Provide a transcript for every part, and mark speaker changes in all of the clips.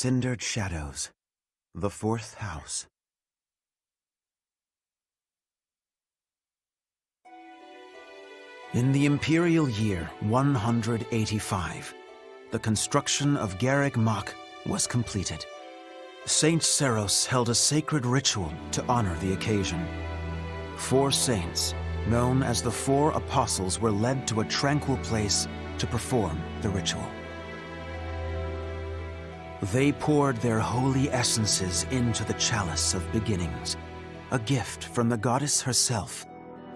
Speaker 1: Cindered Shadows, the fourth house. In the imperial year 185, the construction of Garreg Mach was completed. Saint Seros held a sacred ritual to honor the occasion. 4 saints, known as the 4 apostles, were led to a tranquil place to perform the ritual. They poured their holy essences into the chalice of beginnings, a gift from the goddess herself,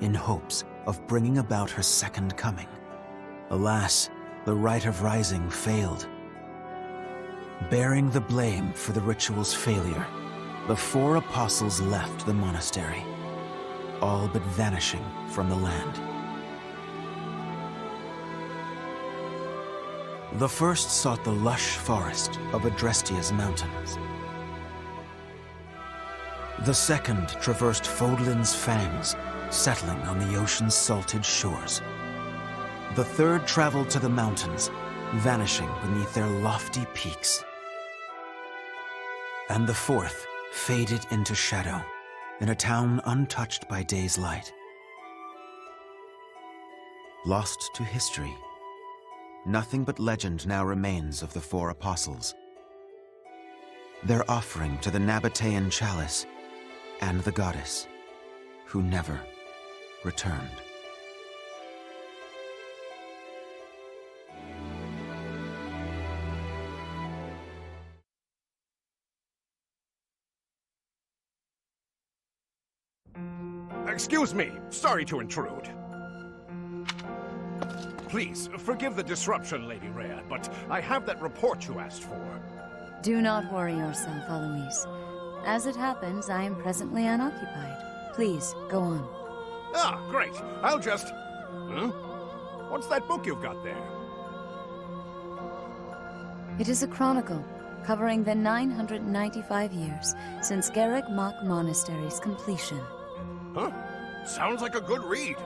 Speaker 1: in hopes of bringing about her second coming. Alas, the rite of rising failed. Bearing the blame for the ritual's failure, the 4 apostles left the monastery, all but vanishing from the land. The first sought the lush forest of Adrestia's mountains. The second traversed Fodlin's fangs, settling on the ocean's salted shores. The third traveled to the mountains, vanishing beneath their lofty peaks. And the fourth faded into shadow, in a town untouched by day's light. Lost to history, nothing but legend now remains of the 4 apostles. Their offering to the Nabatean chalice and the goddess, who never returned.
Speaker 2: Excuse me, sorry to intrude. Please, forgive the disruption, Lady Rhea, but I have that report you asked for.
Speaker 3: Do not worry yourself, Eloise. As it happens, I am presently unoccupied. Please, go on.
Speaker 2: Ah, great. I'll just... What's that book you've got there?
Speaker 3: It is a chronicle, covering the 995 years since Garreg Mach Monastery's completion.
Speaker 2: Huh? Sounds like a good read.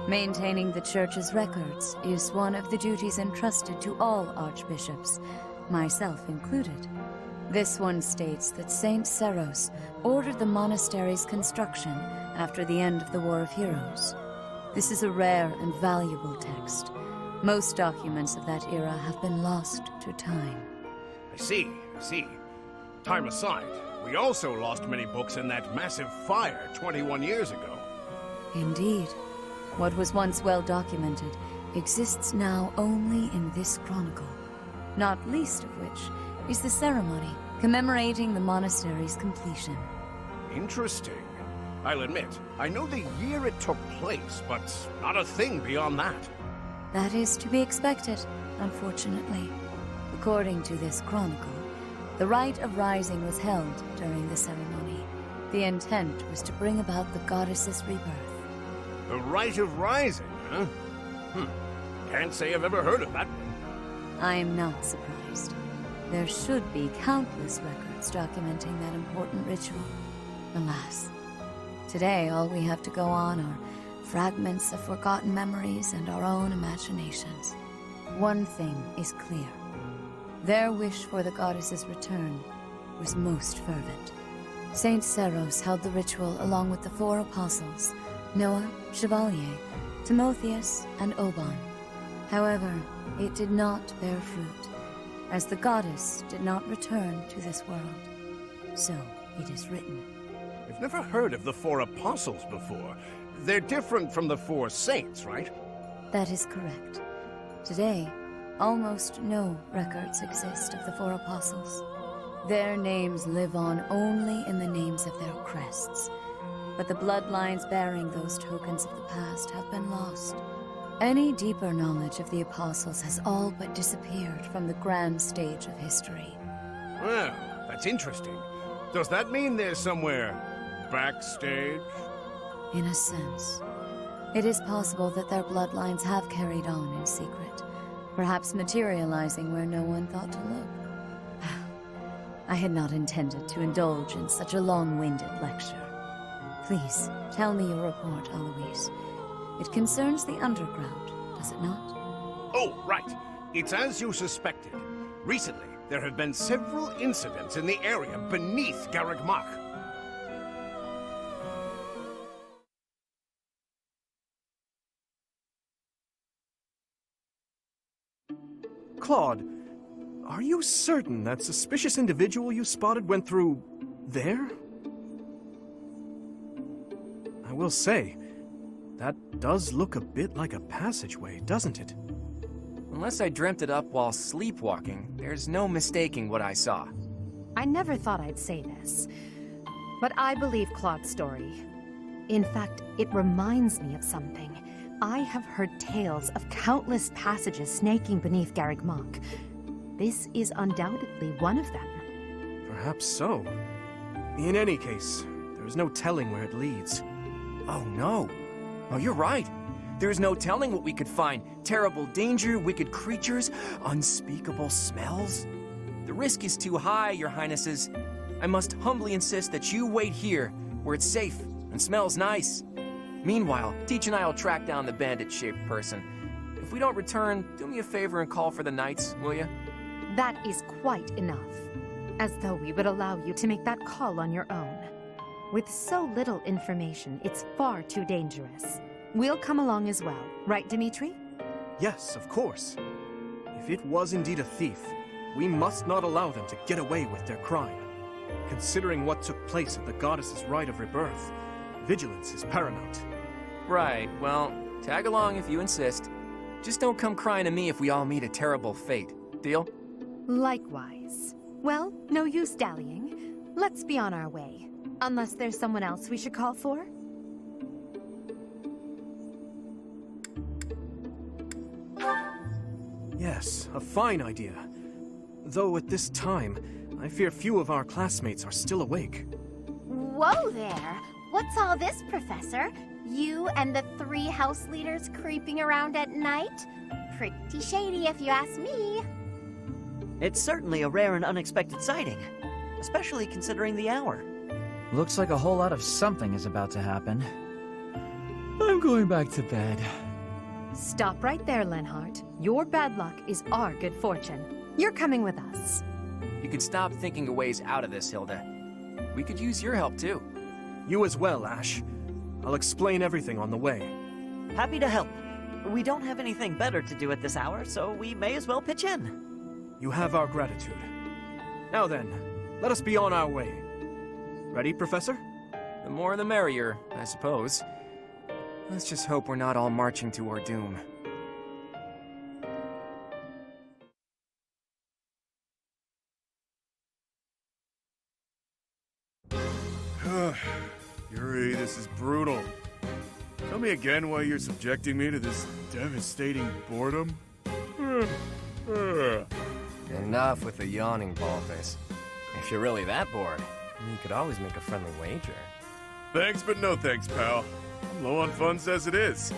Speaker 3: Maintaining the Church's records is one of the duties entrusted to all archbishops, myself included. This one states that Saint Seros ordered the monastery's construction after the end of the War of Heroes. This is a rare and valuable text. Most documents of that era have been lost to time.
Speaker 2: I see. Time aside, we also lost many books in that massive fire 21 years ago.
Speaker 3: Indeed. What was once well documented exists now only in this chronicle, not least of which is the ceremony commemorating the monastery's completion.
Speaker 2: Interesting. I'll admit, I know the year it took place, but not a thing beyond that.
Speaker 3: That is to be expected, unfortunately. According to this chronicle, the rite of rising was held during the ceremony. The intent was to bring about the goddess's rebirth.
Speaker 2: The Rite of Rising, huh? Can't say I've ever heard of that one.
Speaker 3: I am not surprised. There should be countless records documenting that important ritual. Alas, today all we have to go on are fragments of forgotten memories and our own imaginations. One thing is clear. Their wish for the goddess's return was most fervent. Saint Seros held the ritual along with the 4 apostles, Noah, Chevalier, Timotheus, and Oban. However, it did not bear fruit, as the goddess did not return to this world. So it is written.
Speaker 2: I've never heard of the 4 apostles before. They're different from the 4 saints, right?
Speaker 3: That is correct. Today, almost no records exist of the 4 apostles. Their names live on only in the names of their crests. But the bloodlines bearing those tokens of the past have been lost. Any deeper knowledge of the apostles has all but disappeared from the grand stage of history.
Speaker 2: Well, that's interesting. Does that mean they're somewhere backstage?
Speaker 3: In a sense. It is possible that their bloodlines have carried on in secret, perhaps materializing where no one thought to look. I had not intended to indulge in such a long-winded lecture. Please, tell me your report, Eloise. It concerns the underground, does it not?
Speaker 2: Oh, right. It's as you suspected. Recently, there have been several incidents in the area beneath Garreg Mach.
Speaker 4: Claude, are you certain that suspicious individual you spotted went through there? I will say, that does look a bit like a passageway, doesn't it?
Speaker 5: Unless I dreamt it up while sleepwalking, there's no mistaking what I saw.
Speaker 6: I never thought I'd say this, but I believe Claude's story. In fact, it reminds me of something. I have heard tales of countless passages snaking beneath Garreg Mach. This is undoubtedly one of them.
Speaker 4: Perhaps so. In any case, there is no telling where it leads.
Speaker 5: Oh no. Oh, you're right. There's no telling what we could find. Terrible danger, wicked creatures, unspeakable smells. The risk is too high, your highnesses. I must humbly insist that you wait here, where it's safe and smells nice. Meanwhile, Teach and I will track down the bandit-shaped person. If we don't return, do me a favor and call for the knights, will you?
Speaker 6: That is quite enough. As though we would allow you to make that call on your own. With so little information, it's far too dangerous. We'll come along as well, right, Dimitri?
Speaker 4: Yes, of course. If it was indeed a thief, we must not allow them to get away with their crime. Considering what took place at the goddess's rite of rebirth, vigilance is paramount.
Speaker 5: Right, well, tag along if you insist. Just don't come crying to me if we all meet a terrible fate. Deal?
Speaker 6: Likewise. Well, no use dallying. Let's be on our way. Unless there's someone else we should call for?
Speaker 4: Yes, a fine idea. Though at this time, I fear few of our classmates are still awake.
Speaker 7: Whoa there! What's all this, Professor? You and the 3 house leaders creeping around at night? Pretty shady if you ask me.
Speaker 8: It's certainly a rare and unexpected sighting, especially considering the hour.
Speaker 9: Looks like a whole lot of something is about to happen. I'm going back to bed.
Speaker 6: Stop right there, Lenhart. Your bad luck is our good fortune. You're coming with us.
Speaker 5: You could stop thinking of ways out of this, Hilda. We could use your help, too.
Speaker 4: You as well, Ash. I'll explain everything on the way.
Speaker 8: Happy to help. We don't have anything better to do at this hour, so we may as well pitch in.
Speaker 4: You have our gratitude. Now then, let us be on our way. Ready, Professor?
Speaker 5: The more the merrier, I suppose. Let's just hope we're not all marching to our doom.
Speaker 10: Yuri, this is brutal. Tell me again why you're subjecting me to this devastating boredom?
Speaker 11: Enough with the yawning, Baldface. If you're really that bored, you could always make a friendly wager.
Speaker 10: Thanks, but no thanks, pal. I'm low on funds as it is.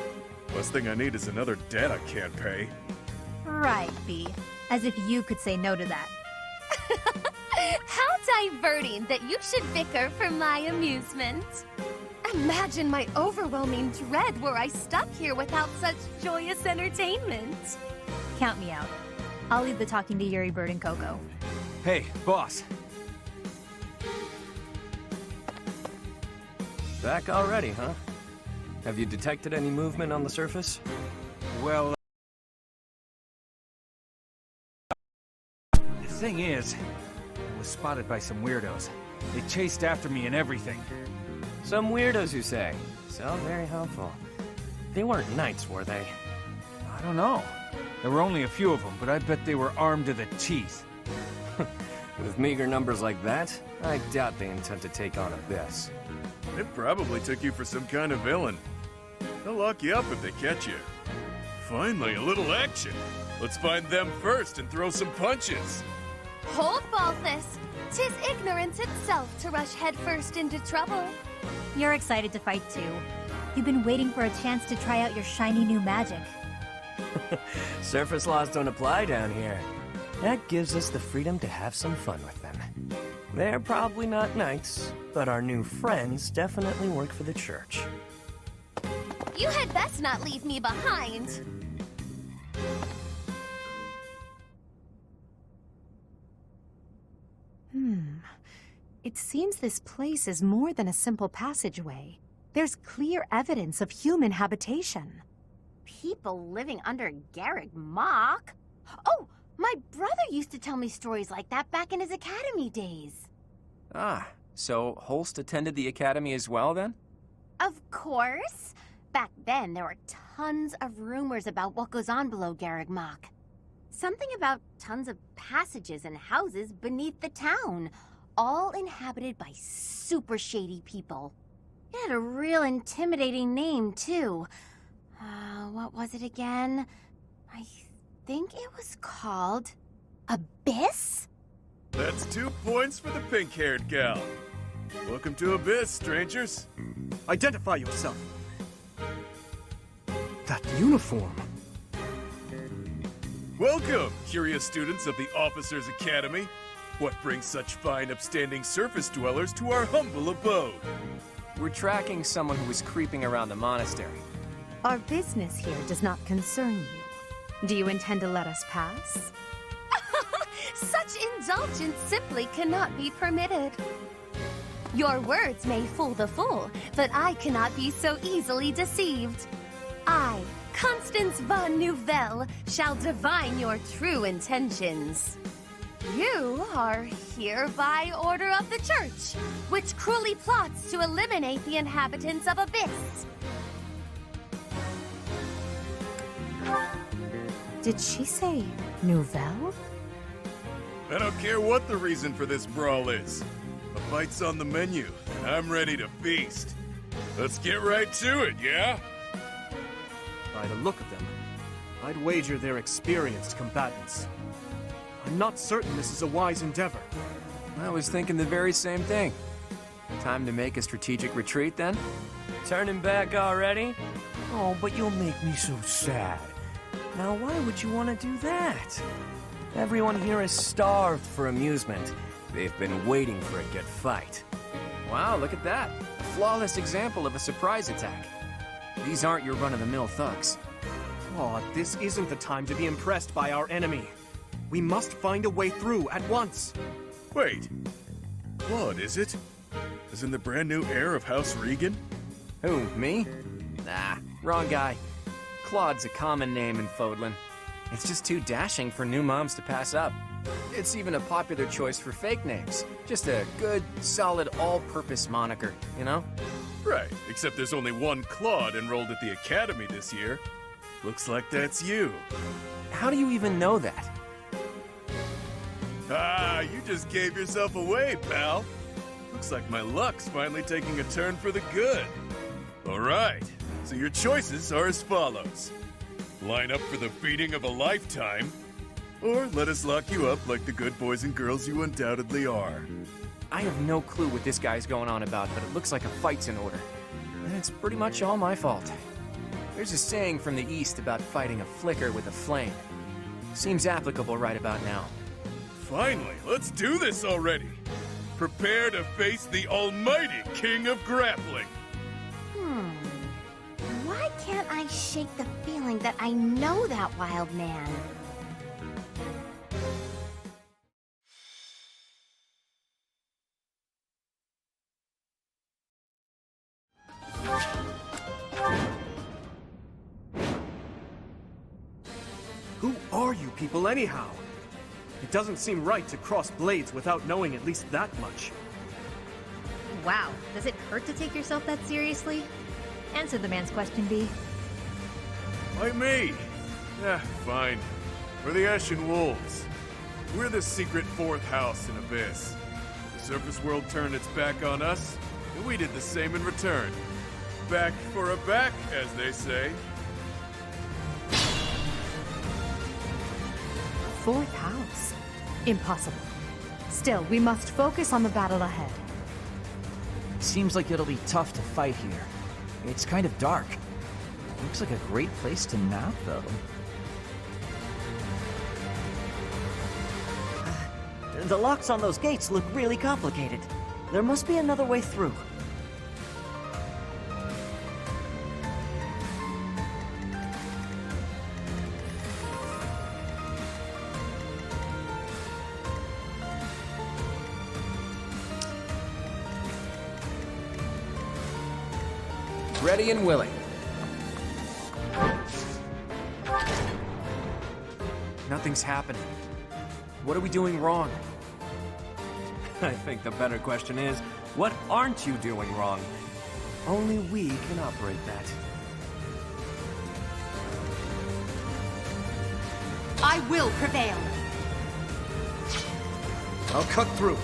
Speaker 10: Last thing I need is another debt I can't pay.
Speaker 7: Right, B. As if you could say no to that. How diverting that you should bicker for my amusement. Imagine my overwhelming dread were I stuck here without such joyous entertainment. Count me out. I'll leave the talking to Yuri, Bird, and Coco.
Speaker 9: Hey, boss.
Speaker 11: Back already, huh? Have you detected any movement on the surface?
Speaker 9: Well, the thing is, I was spotted by some weirdos. They chased after me and everything.
Speaker 11: Some weirdos, you say? So very helpful. They weren't knights, were they?
Speaker 9: I don't know. There were only a few of them, but I bet they were armed to the teeth.
Speaker 11: With meager numbers like that, I doubt they intend to take on Abyss.
Speaker 10: They probably took you for some kind of villain. They'll lock you up if they catch you. Finally, a little action. Let's find them first and throw some punches.
Speaker 7: Hold, Balthus. 'Tis ignorance itself to rush headfirst into trouble.
Speaker 12: You're excited to fight too. You've been waiting for a chance to try out your shiny new magic.
Speaker 11: Surface laws don't apply down here. That gives us the freedom to have some fun with them. They're probably not knights, but our new friends definitely work for the church.
Speaker 7: You had best not leave me behind.
Speaker 6: It seems this place is more than a simple passageway. There's clear evidence of human habitation.
Speaker 7: People living under Garreg Mach? Oh, my brother used to tell me stories like that back in his academy days.
Speaker 5: Ah, so Holst attended the academy as well, then?
Speaker 7: Of course. Back then, there were tons of rumors about what goes on below Garreg Mach. Something about tons of passages and houses beneath the town, all inhabited by super shady people. It had a real intimidating name, too. What was it again? I think it was called Abyss?
Speaker 10: That's 2 points for the pink-haired gal. Welcome to Abyss, strangers.
Speaker 4: Identify yourself. That uniform.
Speaker 10: Welcome, curious students of the Officers' Academy. What brings such fine, upstanding surface dwellers to our humble abode?
Speaker 5: We're tracking someone who was creeping around the monastery.
Speaker 6: Our business here does not concern you. Do you intend to let us pass?
Speaker 7: Such indulgence simply cannot be permitted. Your words may fool the fool, but I cannot be so easily deceived. I, Constance von Nouvelle, shall divine your true intentions. You are here by order of the Church, which cruelly plots to eliminate the inhabitants of Abyss.
Speaker 6: Did she say Nouvelle?
Speaker 10: I don't care what the reason for this brawl is. A fight's on the menu, and I'm ready to feast. Let's get right to it, yeah?
Speaker 4: By the look of them, I'd wager they're experienced combatants. I'm not certain this is a wise endeavor.
Speaker 5: I was thinking the very same thing. Time to make a strategic retreat, then?
Speaker 11: Turning back already? Oh, but you'll make me so sad. Now, why would you want to do that? Everyone here is starved for amusement. They've been waiting for a good fight.
Speaker 5: Wow, look at that. A flawless example of a surprise attack. These aren't your run-of-the-mill thugs.
Speaker 4: Oh, this isn't the time to be impressed by our enemy. We must find a way through at once.
Speaker 10: Wait. Claude, is it? As in the brand new heir of House Regan?
Speaker 5: Who, me? Nah, wrong guy. Claude's a common name in Fodlan. It's just too dashing for new moms to pass up. It's even a popular choice for fake names. Just a good, solid, all-purpose moniker, you know?
Speaker 10: Right, except there's only one Claude enrolled at the Academy this year. Looks like that's you.
Speaker 5: How do you even know that?
Speaker 10: Ah, you just gave yourself away, pal. Looks like my luck's finally taking a turn for the good. All right, so your choices are as follows. Line up for the beating of a lifetime, or let us lock you up like the good boys and girls you undoubtedly are.
Speaker 5: I have no clue what this guy's going on about, but it looks like a fight's in order. And it's pretty much all my fault. There's a saying from the East about fighting a flicker with a flame. Seems applicable right about now.
Speaker 10: Finally, let's do this already. Prepare to face the almighty King of Grappling.
Speaker 7: Why can't I shake the feeling that I know that wild man?
Speaker 4: Who are you people anyhow? It doesn't seem right to cross blades without knowing at least that much.
Speaker 12: Wow, does it hurt to take yourself that seriously? Answer the man's question, B.
Speaker 10: Why me? Fine. We're the Ashen Wolves. We're the secret fourth house in Abyss. The surface world turned its back on us, and we did the same in return. Back for a back, as they say.
Speaker 6: Fourth house? Impossible. Still, we must focus on the battle ahead.
Speaker 13: Seems like it'll be tough to fight here. It's kind of dark. Looks like a great place to nap, though.
Speaker 8: The locks on those gates look really complicated. There must be another way through.
Speaker 5: Ready and willing. Nothing's happening. What are we doing wrong?
Speaker 11: I think the better question is, what aren't you doing wrong? Only we can operate that.
Speaker 6: I will prevail.
Speaker 4: I'll cut through.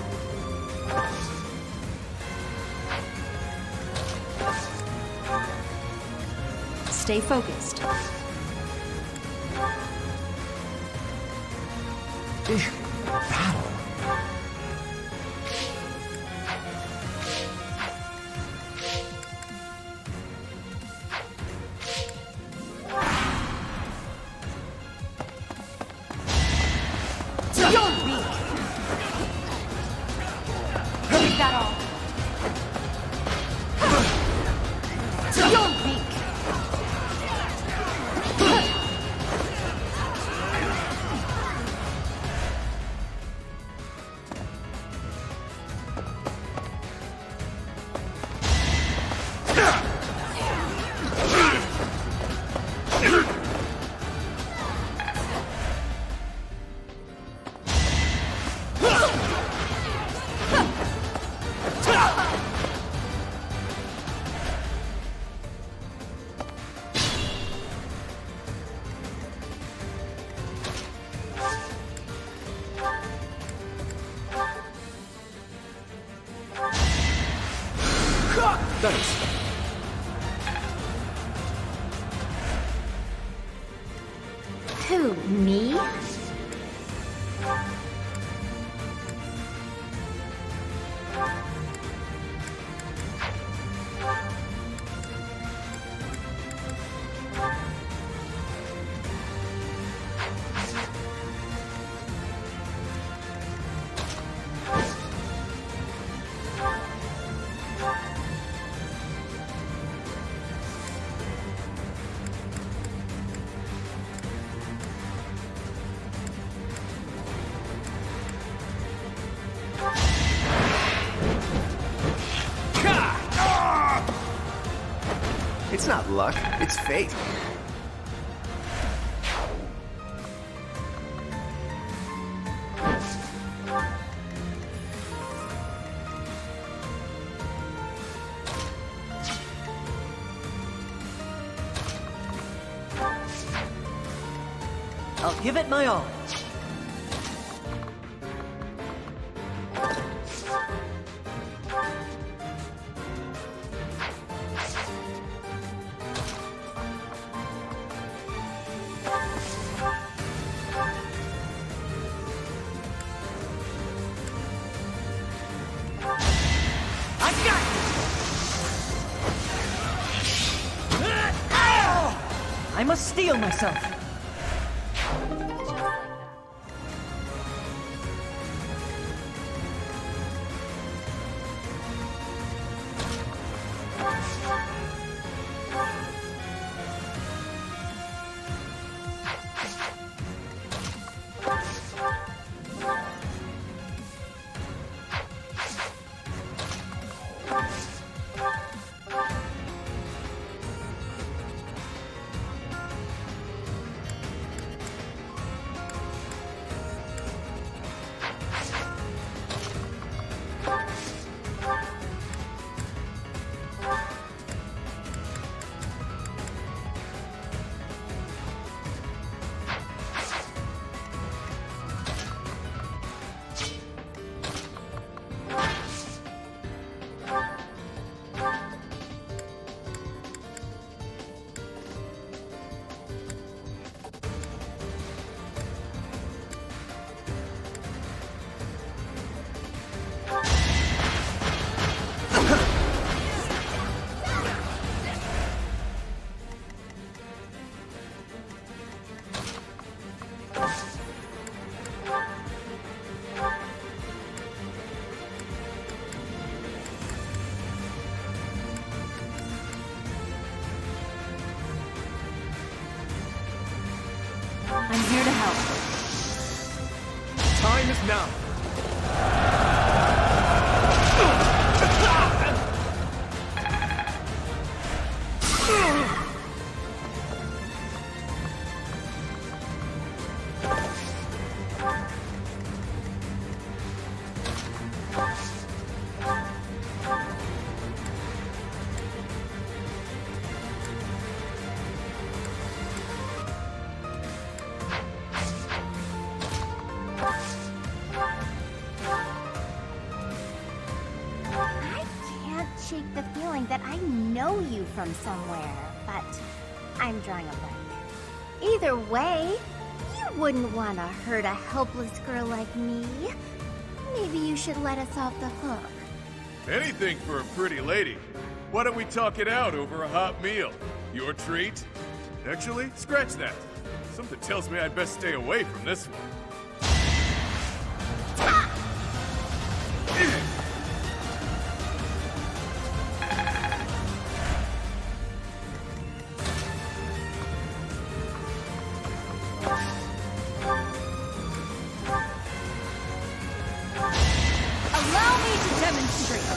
Speaker 6: Stay focused.
Speaker 13: Battle.
Speaker 6: You're weak. Is that all? You're weak.
Speaker 4: Thanks.
Speaker 12: Who, me?
Speaker 5: It's not luck, it's fate.
Speaker 8: I'll give it my all. I must steel myself.
Speaker 6: I'm here to help.
Speaker 4: Time is now.
Speaker 14: shake the feeling that I know you from somewhere, but I'm drawing a blank. Either way, you wouldn't want to hurt a helpless girl like me. Maybe you should let us off the hook.
Speaker 10: Anything for a pretty lady. Why don't we talk it out over a hot meal? Your treat? Actually, scratch that. Something tells me I'd best stay away from this one.
Speaker 7: Allow me to demonstrate.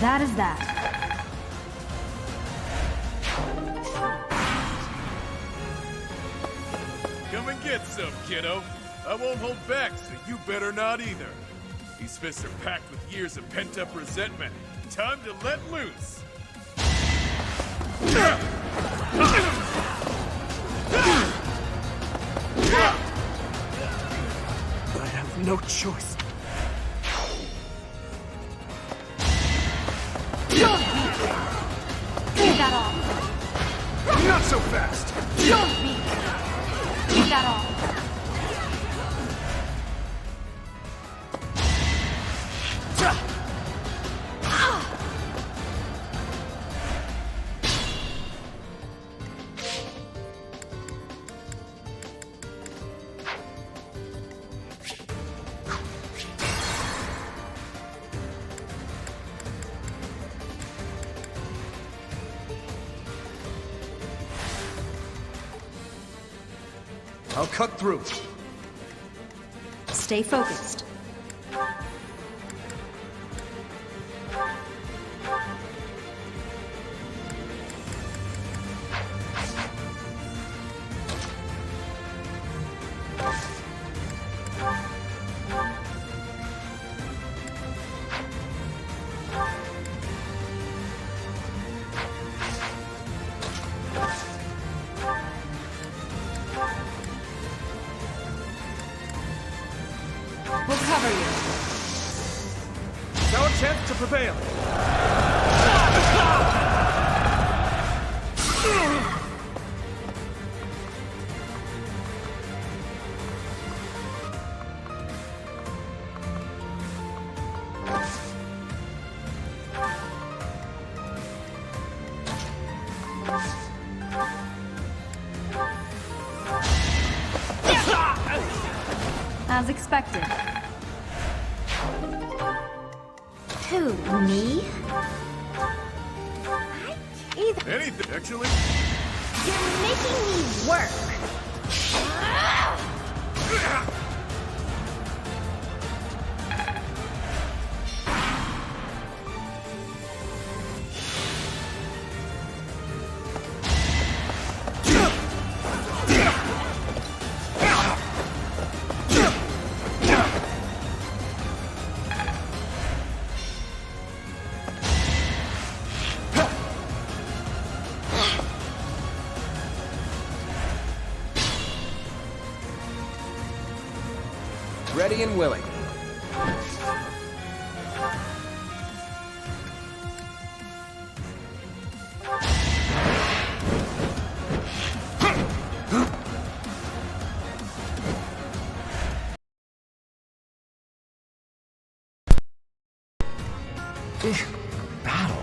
Speaker 12: That is that.
Speaker 10: Come and get some, kiddo. I won't hold back, so you better not either. These fists are packed with years of pent-up resentment. Time to let loose.
Speaker 4: I have no choice.
Speaker 12: Give that all.
Speaker 4: Not so fast!
Speaker 12: Don't be. Give that all.
Speaker 4: I'll cut through.
Speaker 12: Stay focused. We'll cover you.
Speaker 4: It's our chance to prevail.
Speaker 12: As expected.
Speaker 14: Who, me? Either.
Speaker 10: Anything, actually?
Speaker 14: You're making me work.
Speaker 5: Ready and willing. Battle.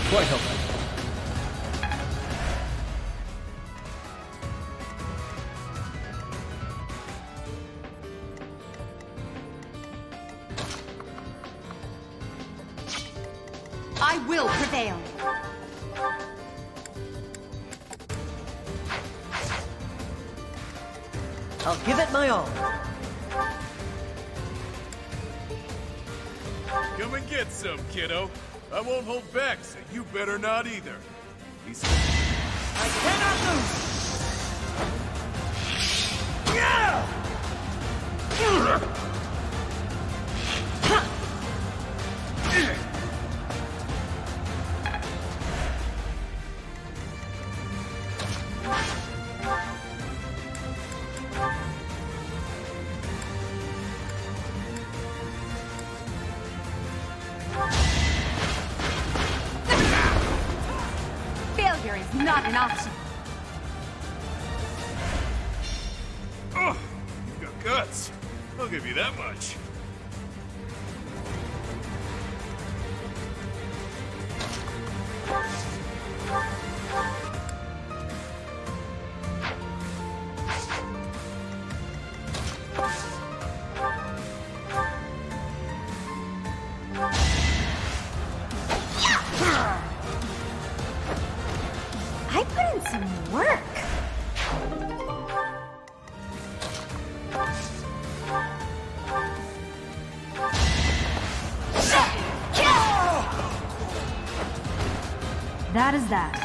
Speaker 5: Quite helpful.
Speaker 6: I will prevail.
Speaker 8: I'll give it my all.
Speaker 10: Come and get some, kiddo. I won't hold back, so you better not either. These I
Speaker 8: cannot lose!
Speaker 6: is not an option.
Speaker 10: Oh, you got guts. I'll give you that much.
Speaker 12: I put in some work. That is that.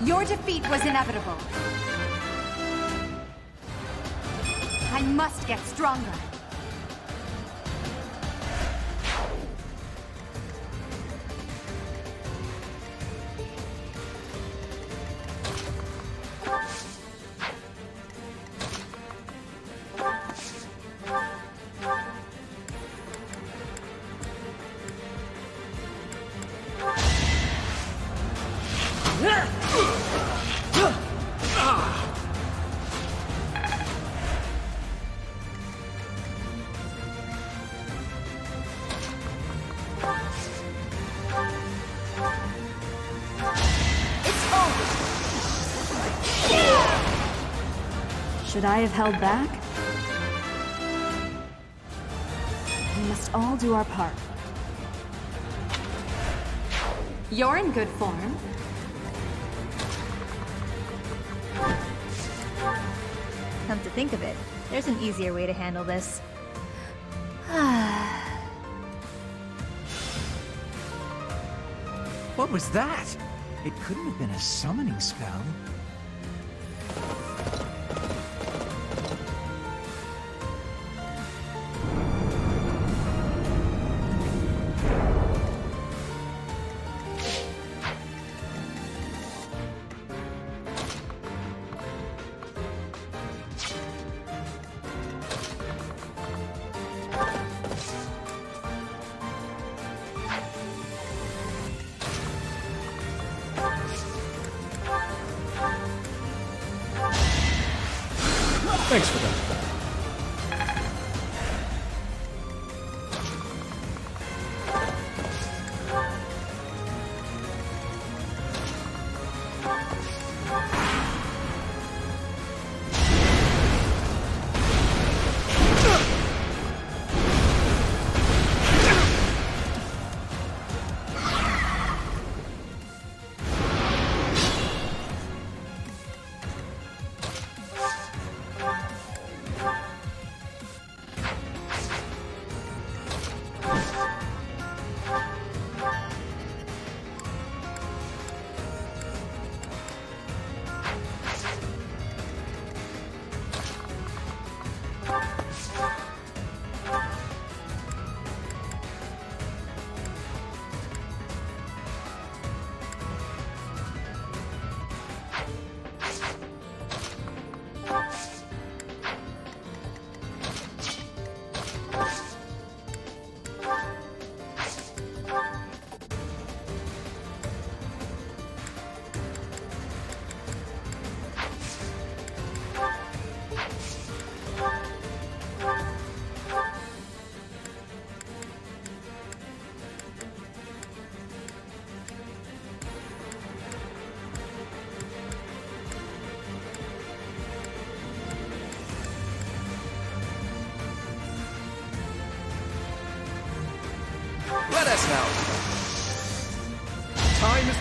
Speaker 6: Your defeat was inevitable. I must get stronger.
Speaker 12: Should I have held back? We must all do our part.
Speaker 6: You're in good form.
Speaker 12: Come to think of it, there's an easier way to handle this.
Speaker 13: What was that? It couldn't have been a summoning spell.
Speaker 4: Thanks for that.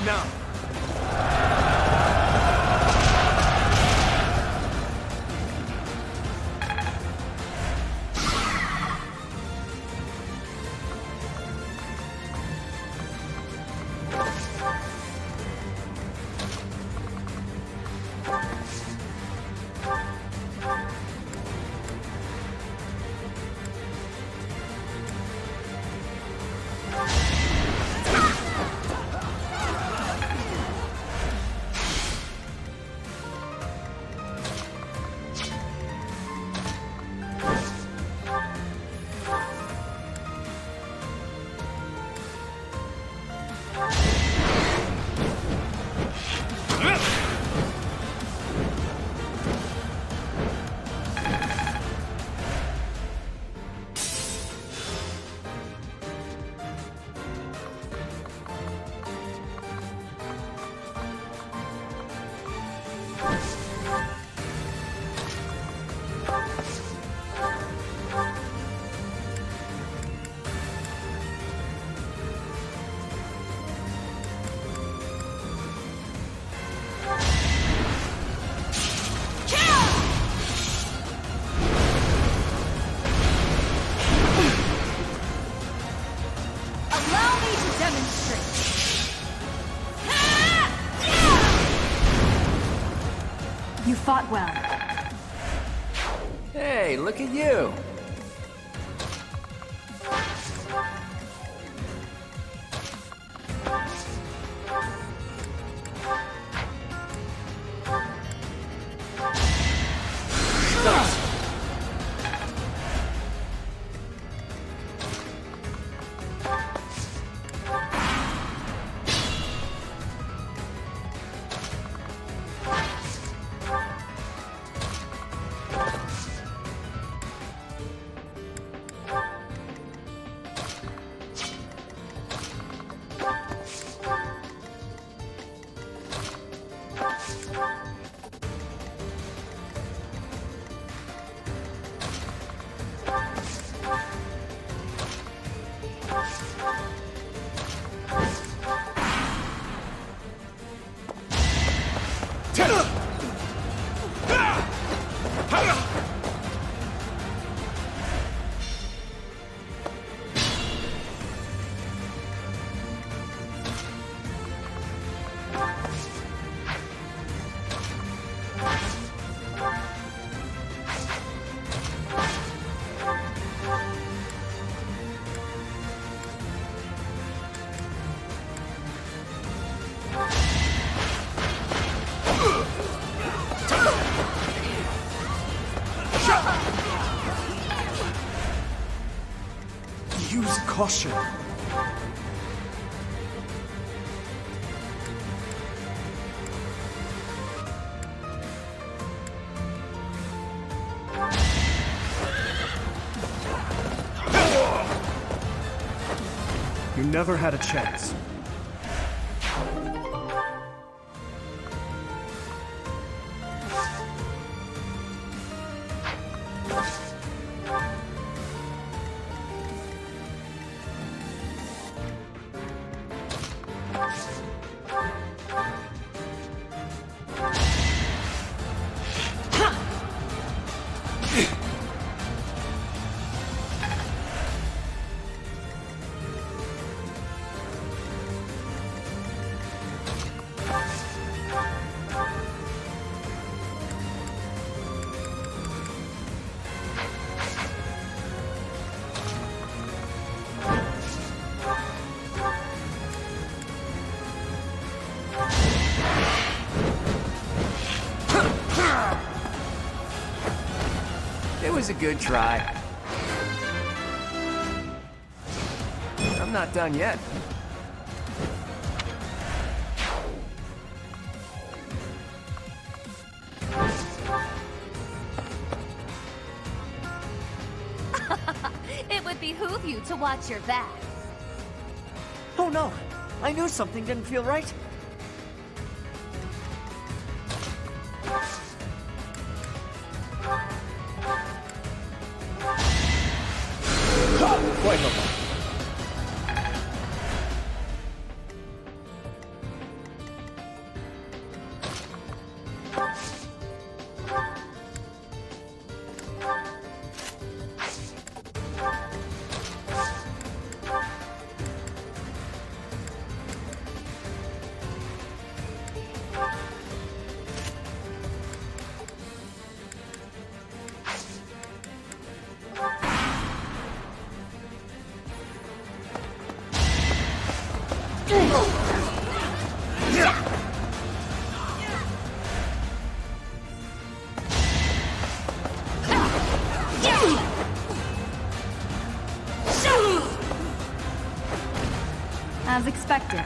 Speaker 5: enough.
Speaker 7: Allow me to demonstrate.
Speaker 6: You fought well.
Speaker 11: Hey, look at you.
Speaker 4: Use caution. You never had a chance.
Speaker 5: It was a good try. I'm not done yet.
Speaker 7: It would behoove you to watch your back.
Speaker 8: Oh no! I knew something didn't feel right.
Speaker 12: As expected.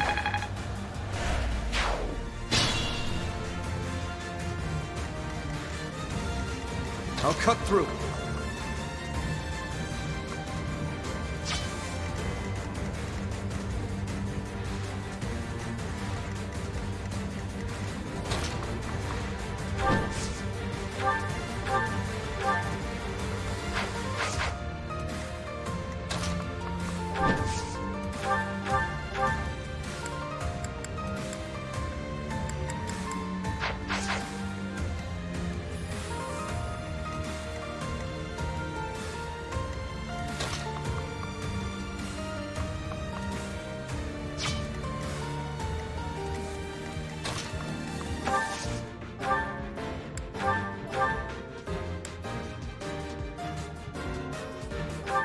Speaker 9: I'll cut through.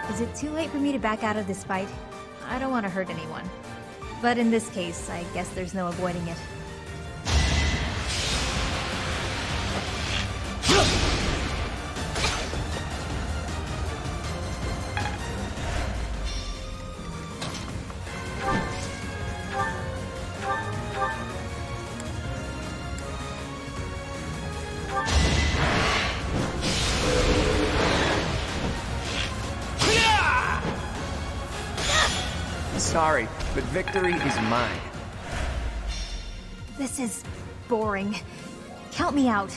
Speaker 12: Is it too late for me to back out of this fight? I don't want to hurt anyone. But in this case, I guess there's no avoiding it.
Speaker 5: Sorry, but victory is mine.
Speaker 12: This is boring. Count me out.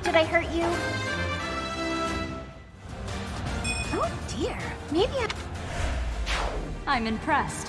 Speaker 14: Did I hurt you?
Speaker 12: Oh dear. Maybe I'm impressed.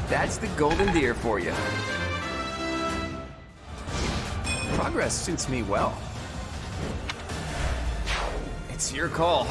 Speaker 5: That's the golden deer for you. Progress suits me well. It's your call.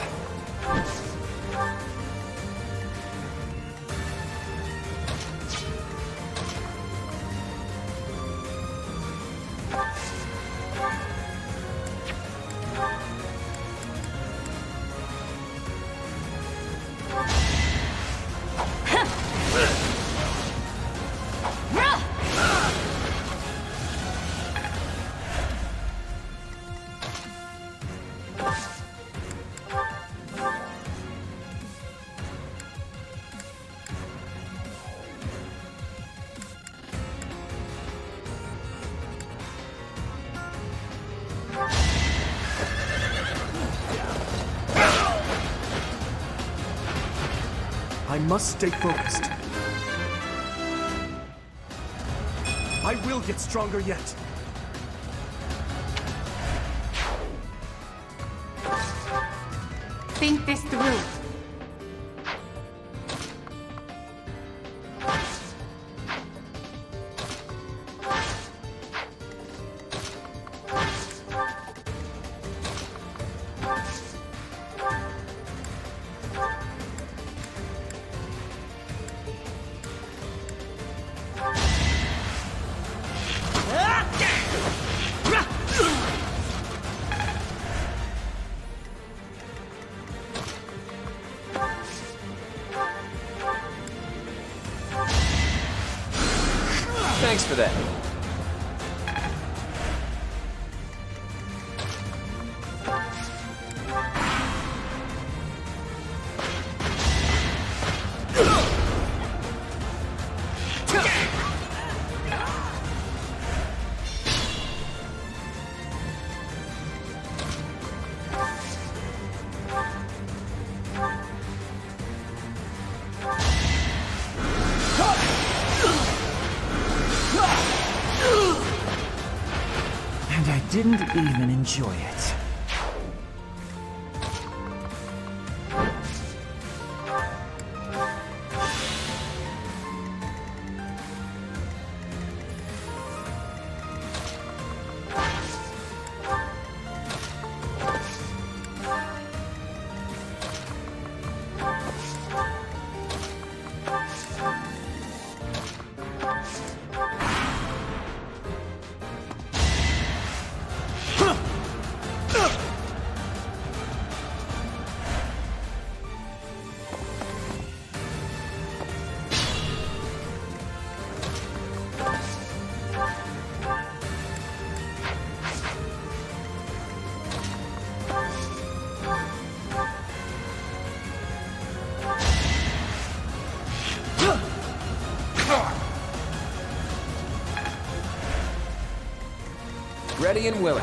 Speaker 4: I must stay focused. I will get stronger yet.
Speaker 15: Think this through.
Speaker 5: Thanks for that.
Speaker 13: And I didn't even enjoy it.
Speaker 5: Ready and willing.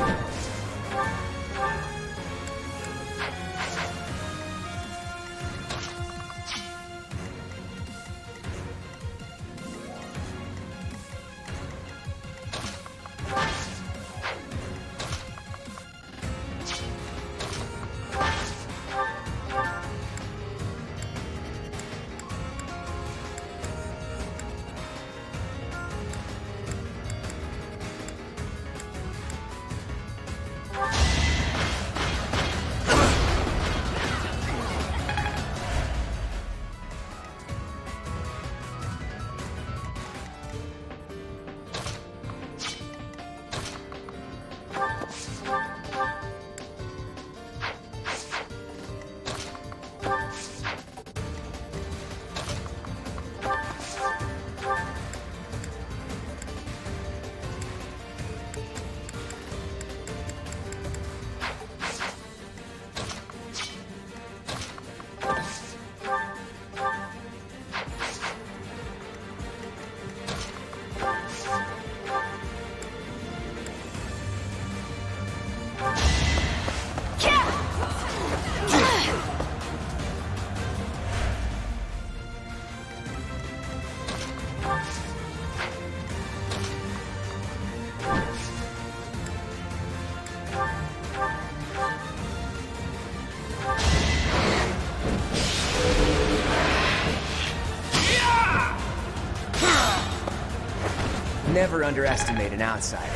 Speaker 5: Never underestimate an outsider.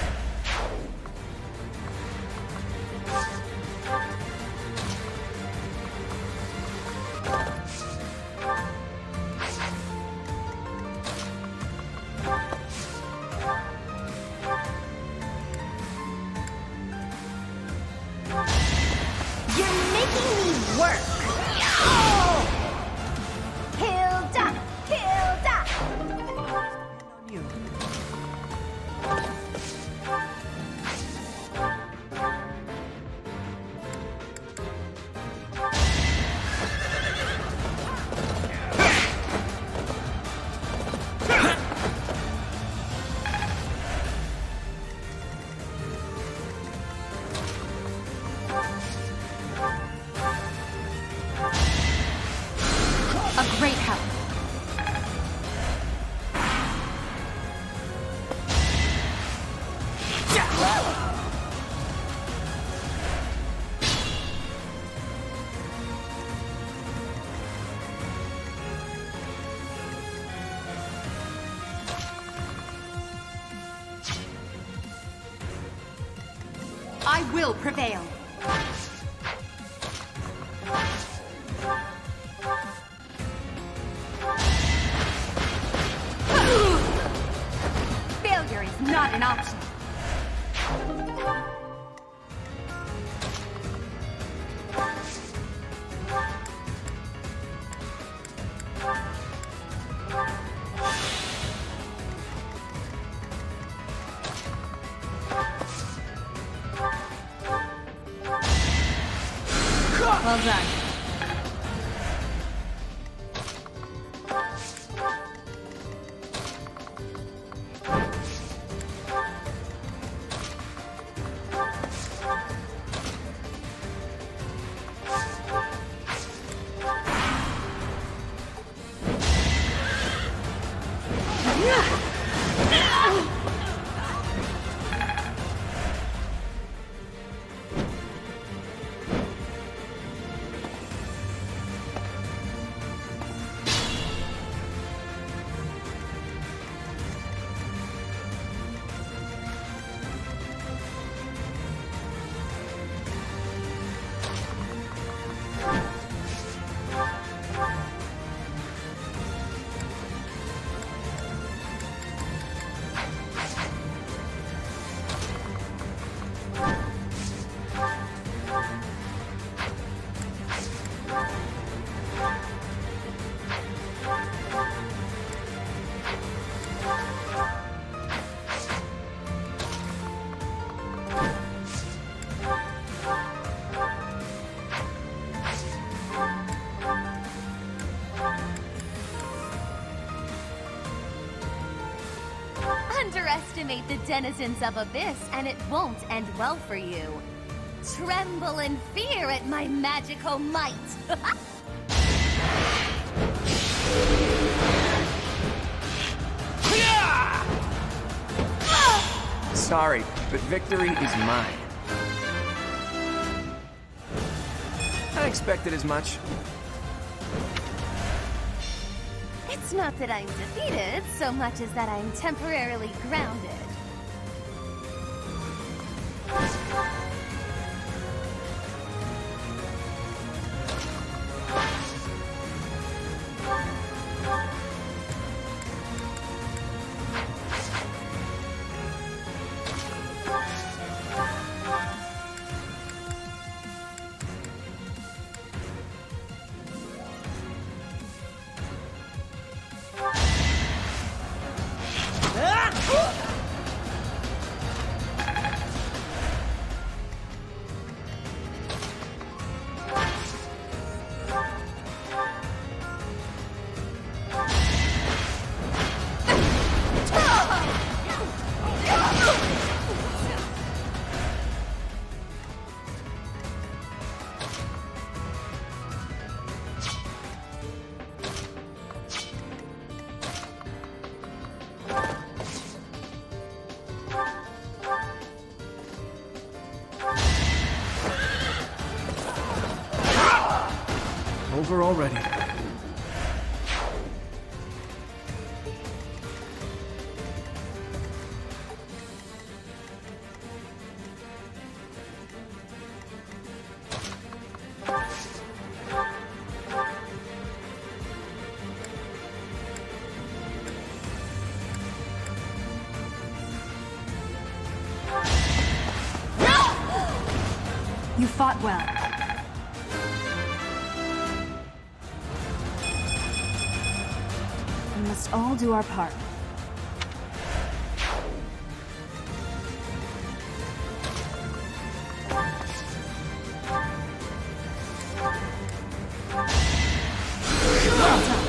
Speaker 14: You're making me work! Hilda! Hilda!
Speaker 6: I will prevail. Failure is not an option.
Speaker 12: Well done.
Speaker 7: Underestimate the denizens of Abyss, and it won't end well for you. Tremble in fear at my magical might.
Speaker 5: Sorry, but victory is mine. I expected as much.
Speaker 7: It's not that I'm defeated, so much as that I'm temporarily grounded.
Speaker 4: Over already.
Speaker 6: You fought well. We must all do our part. Well done.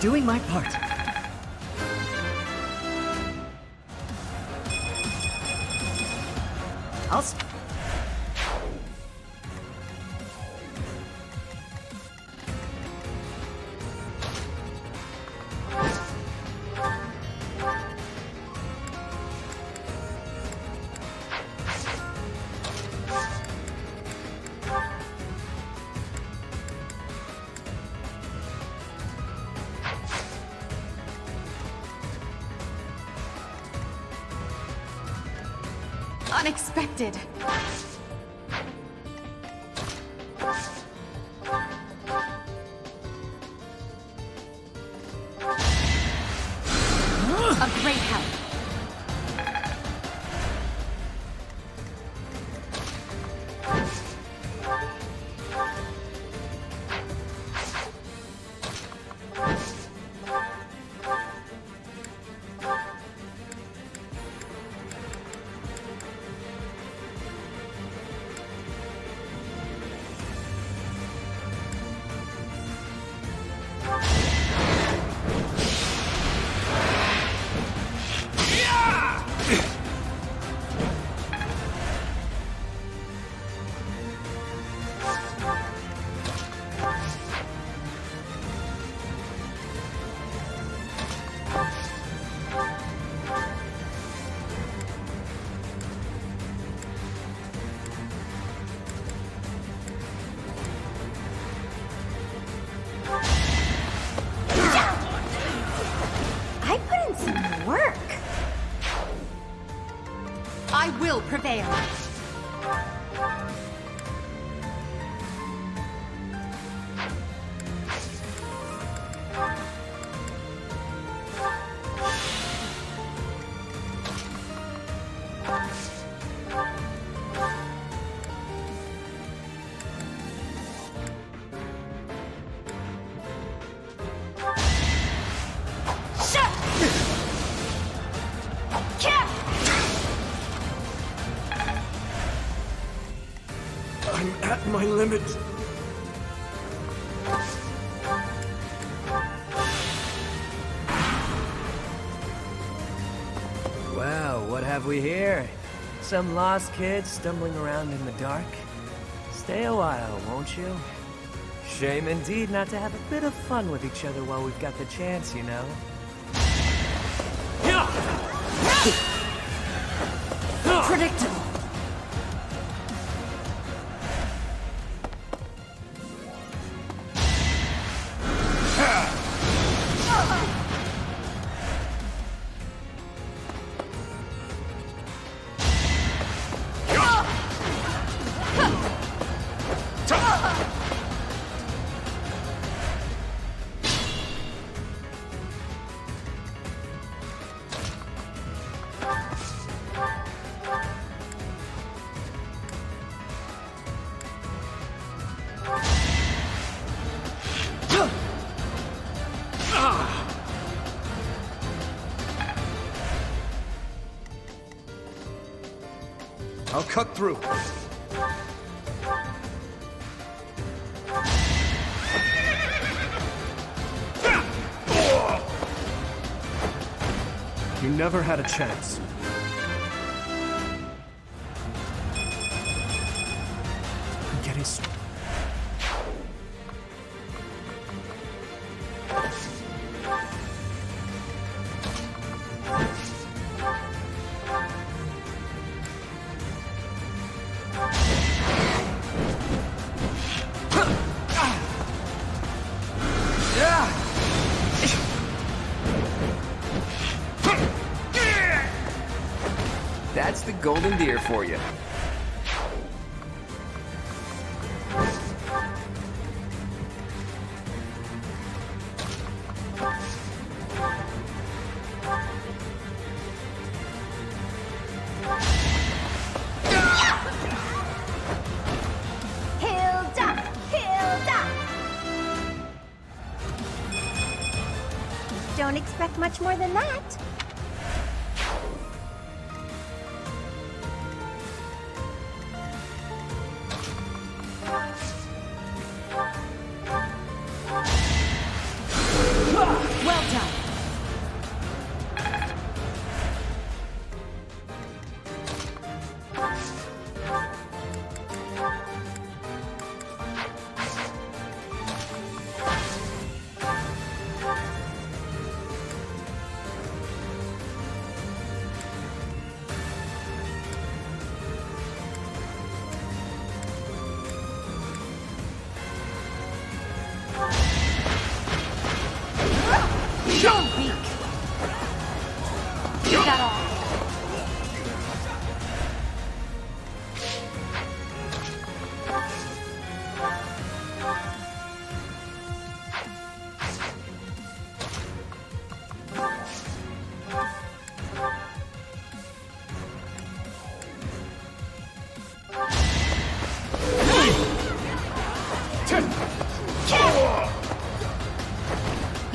Speaker 13: Doing my part. I'll...
Speaker 7: Unexpected. A great help. I will prevail.
Speaker 4: I'm at my limit.
Speaker 11: Wow, what have we here? Some lost kids stumbling around in the dark? Stay a while, won't you? Shame indeed not to have a bit of fun with each other while we've got the chance, you know?
Speaker 7: Predictable.
Speaker 4: I'll cut through. You never had a chance. I'm getting...
Speaker 5: That's the golden deer for you.
Speaker 14: Don't expect much more than that.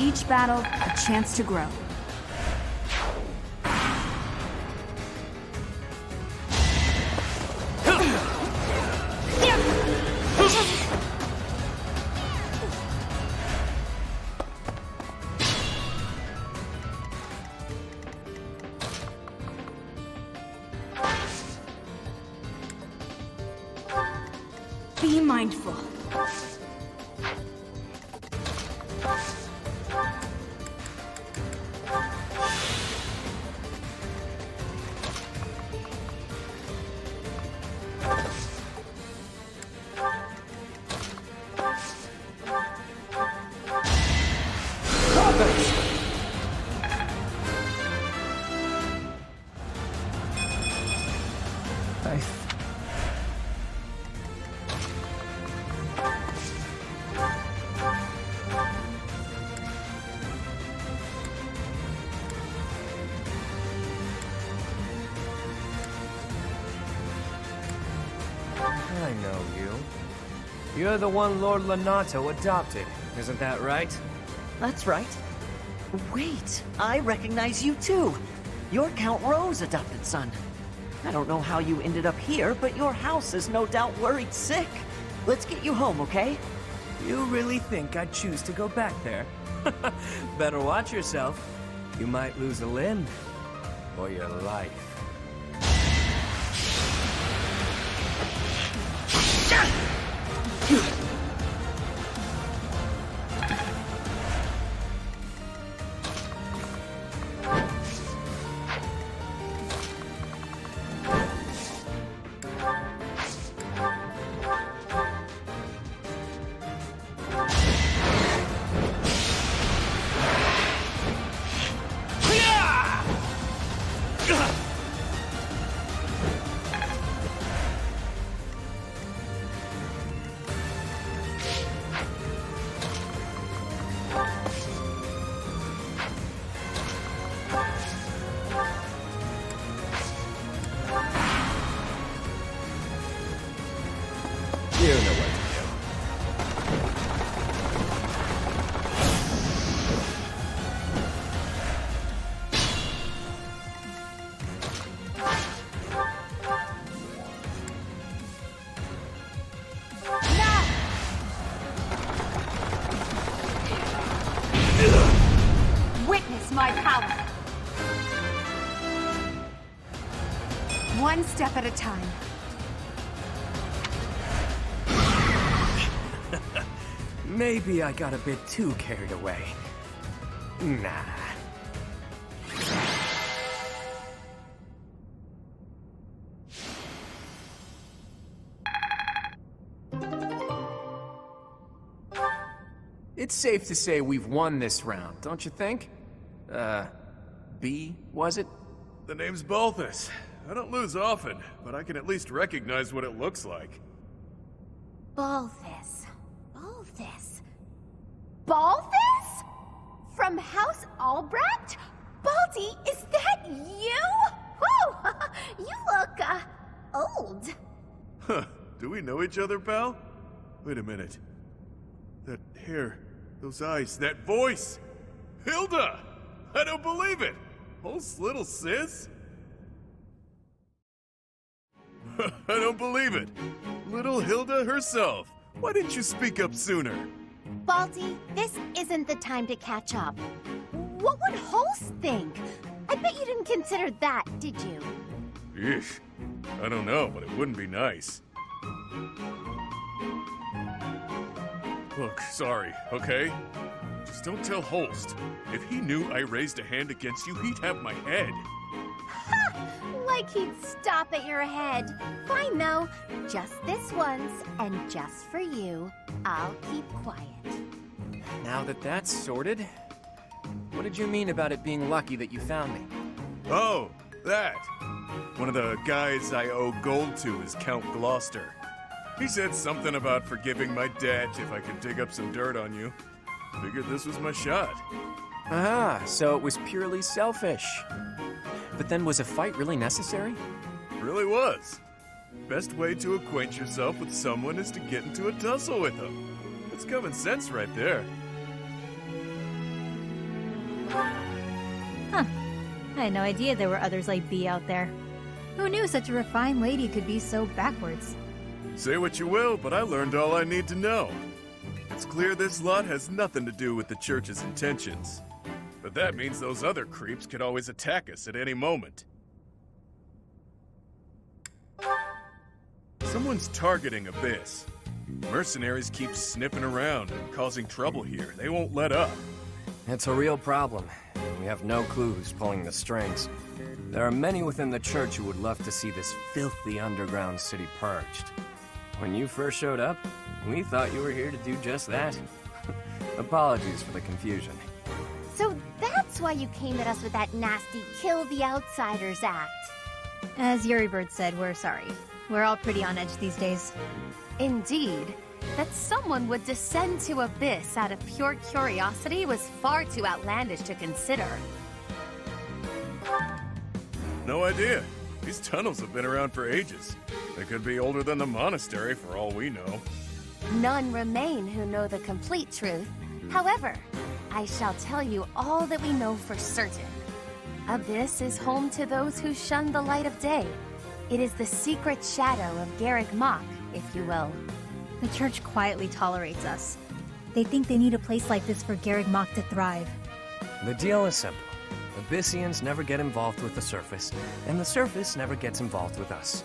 Speaker 15: Each battle, a chance to grow. Be mindful.
Speaker 11: I know you. You're the one Lord Lonato adopted, isn't that right?
Speaker 8: That's right. Wait, I recognize you too. You're Count Ro's adopted son. I don't know how you ended up here, but your house is no doubt worried sick. Let's get you home, okay?
Speaker 11: You really think I'd choose to go back there? Better watch yourself. You might lose a limb. Or your life. You know what to do.
Speaker 15: Witness my power. One step at a time.
Speaker 11: Maybe I got a bit too carried away. Nah. It's safe to say we've won this round, don't you think? B, was it?
Speaker 10: The name's Balthus. I don't lose often, but I can at least recognize what it looks like.
Speaker 14: Balthus. Balthus. Balthus? From House Albrecht? Baldy, is that you? Whew! You look, old.
Speaker 10: Huh. Do we know each other, pal? Wait a minute. That hair, those eyes, that voice! Hilda! I don't believe it! Oh, little sis? I don't believe it! Little Hilda herself! Why didn't you speak up sooner?
Speaker 14: Baldy, this isn't the time to catch up. What would Holst think? I bet you didn't consider that, did you?
Speaker 10: Eesh. I don't know, but it wouldn't be nice. Look, sorry, okay? Just don't tell Holst. If he knew I raised a hand against you, he'd have my head.
Speaker 14: Ha! Like he'd stop at your head. Fine, though. Just this once, and just for you, I'll keep quiet.
Speaker 11: Now that that's sorted, what did you mean about it being lucky that you found me?
Speaker 10: Oh, that. One of the guys I owe gold to is Count Gloucester. He said something about forgiving my debt if I could dig up some dirt on you. Figured this was my shot.
Speaker 11: Ah, so it was purely selfish. But then was a fight really necessary?
Speaker 10: Really was. Best way to acquaint yourself with someone is to get into a tussle with them. That's common sense right there.
Speaker 12: I had no idea there were others like B out there. Who knew such a refined lady could be so backwards?
Speaker 10: Say what you will, but I learned all I need to know. It's clear this lot has nothing to do with the church's intentions. But that means those other creeps could always attack us at any moment. Someone's targeting Abyss. Mercenaries keep sniffing around and causing trouble here. They won't let up.
Speaker 11: It's a real problem. We have no clue who's pulling the strings. There are many within the church who would love to see this filthy underground city purged. When you first showed up, we thought you were here to do just that. Apologies for the confusion.
Speaker 14: So that's why you came at us with that nasty Kill the Outsiders act.
Speaker 12: As Yuri Bird said, we're sorry. We're all pretty on edge these days.
Speaker 7: Indeed. That someone would descend to Abyss out of pure curiosity was far too outlandish to consider.
Speaker 10: No idea. These tunnels have been around for ages. They could be older than the monastery for all we know.
Speaker 7: None remain who know the complete truth. However, I shall tell you all that we know for certain. Abyss is home to those who shun the light of day. It is the secret shadow of Garrick Mach, if you will.
Speaker 12: The church quietly tolerates us. They think they need a place like this for Garrick Mach to thrive.
Speaker 11: The deal is simple. Abyssians never get involved with the surface, and the surface never gets involved with us.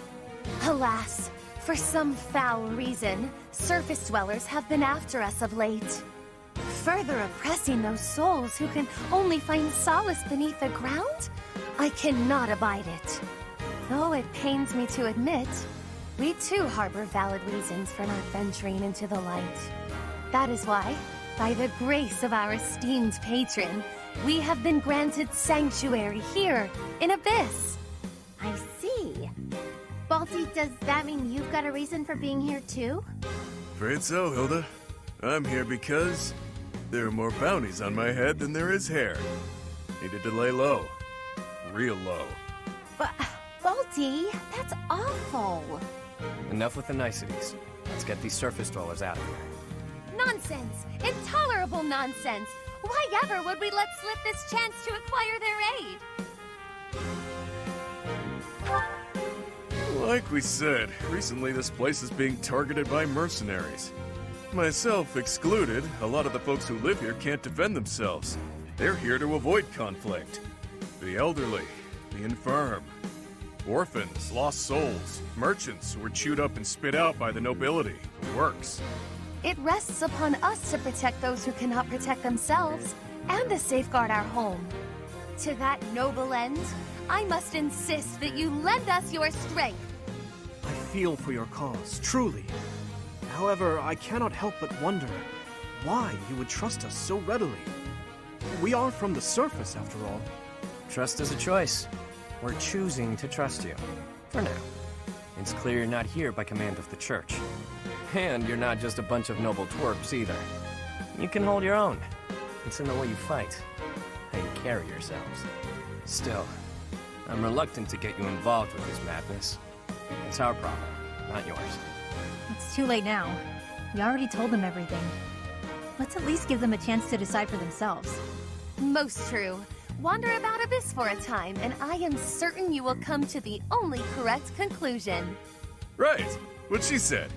Speaker 7: Alas, for some foul reason, surface dwellers have been after us of late. Further oppressing those souls who can only find solace beneath the ground? I cannot abide it. Though it pains me to admit, we too harbor valid reasons for not venturing into the light. That is why, by the grace of our esteemed patron, we have been granted sanctuary here in Abyss.
Speaker 14: I see. Balti, does that mean you've got a reason for being here too?
Speaker 10: Afraid so, Hilda. I'm here because there are more bounties on my head than there is hair. Needed to lay low. Real low.
Speaker 14: But, Balti, that's awful.
Speaker 11: Enough with the niceties. Let's get these surface dwellers out of here.
Speaker 7: Nonsense! Intolerable nonsense! Why ever would we let slip this chance to acquire their aid?
Speaker 10: Like we said, recently this place is being targeted by mercenaries. Myself excluded, a lot of the folks who live here can't defend themselves. They're here to avoid conflict. The elderly, the infirm, orphans, lost souls, merchants who were chewed up and spit out by the nobility, the works.
Speaker 7: It rests upon us to protect those who cannot protect themselves, and to safeguard our home. To that noble end, I must insist that you lend us your strength.
Speaker 4: I feel for your cause, truly. However, I cannot help but wonder why you would trust us so readily. We are from the surface, after all.
Speaker 11: Trust is a choice. We're choosing to trust you. For now. It's clear you're not here by command of the church. And you're not just a bunch of noble twerps either. You can hold your own. It's in the way you fight, how you carry yourselves. Still, I'm reluctant to get you involved with this madness. It's our problem, not yours.
Speaker 12: It's too late now. We already told them everything. Let's at least give them a chance to decide for themselves.
Speaker 7: Most true. Wander about Abyss for a time, and I am certain you will come to the only correct conclusion.
Speaker 10: Right, what she said.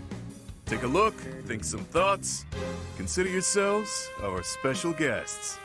Speaker 10: Take a look, think some thoughts. Consider yourselves our special guests.